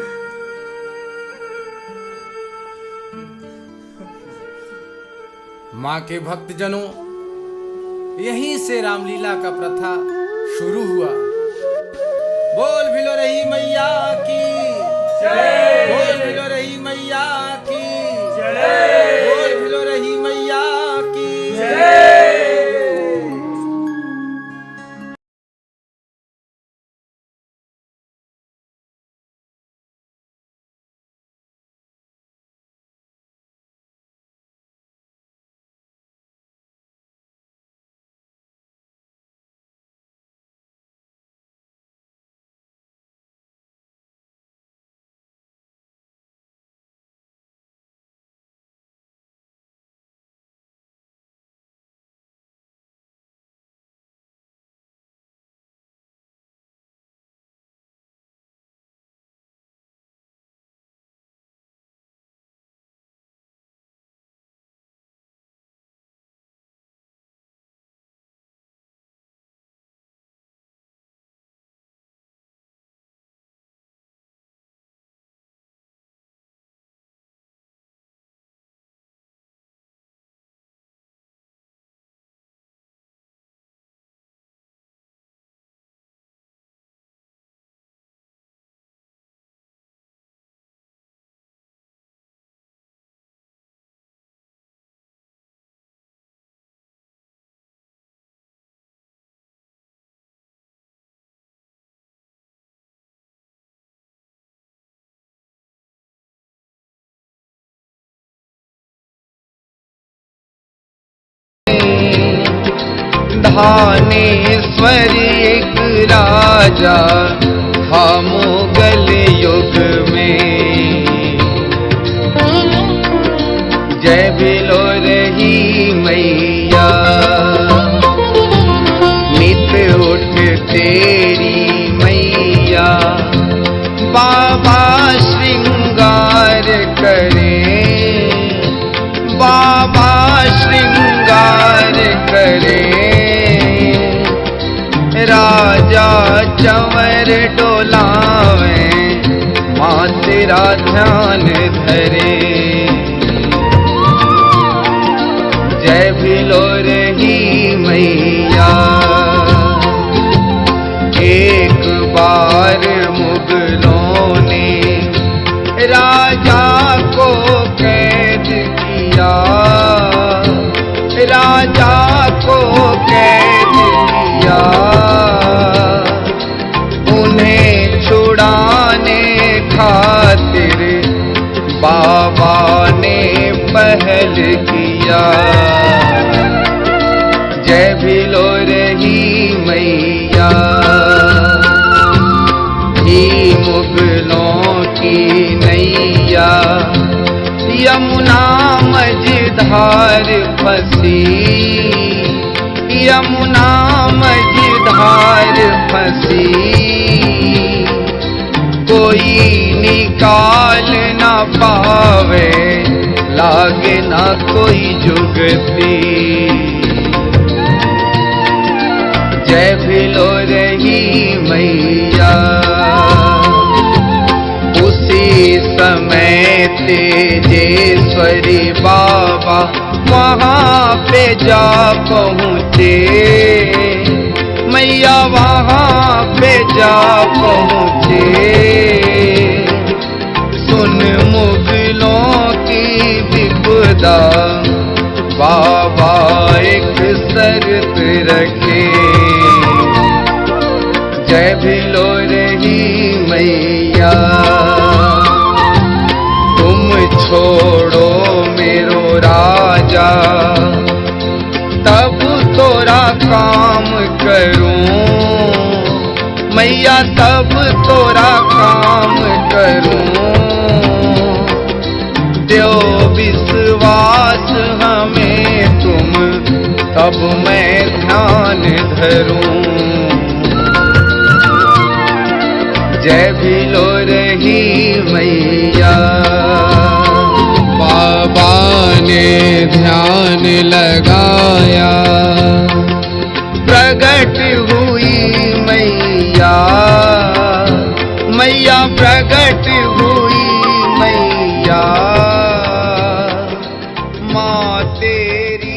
माँ के भक्तजनों, यहीं से रामलीला का प्रथा शुरू हुआ। बोल भिलोरई मैया की जय, बोल भिलोरई मैया की जय, बोल भिलोरई मैया की जय। धानेश्वरी एक राजा था मुगल युग में। जय भिलोरई मैया, नित उठ तेरी मैया, बाबा श्रृंगार करे, बाबा श्रृंगार करे। राजा चंवर डोलावे, माँ तेरा ध्यान धरे। जय भिलोरई मैया, एक बार मुगलों ने राजा को कैद किया, राजा को कैद किया। उन्हें छुड़ाने खातिर बाबा धार फंसी, यमुना मझधार फंसी, कोई निकाल ना पावे, लागे ना कोई जुगती। जय भिलो रही मैया, उसी समय तेजेश्वरी बाबा वहाँ पे जा पहुँचे, मैया वहाँ पे जा पहुँचे। सुन मुगलों की विपदा, बाबा एक शर्त रखे, जय भिलो रही मैया, तुम छोड़ो मेरो राजा, तब तोरा काम करूं मैया, तब तोरा काम करूं। दो विश्वास हमें तुम, तब मैं ध्यान धरूं। जय भिलो रही मैया। बाबा ने ध्यान लगाया, प्रगट हुई मैया, मैया प्रगट हुई मैया, माँ तेरी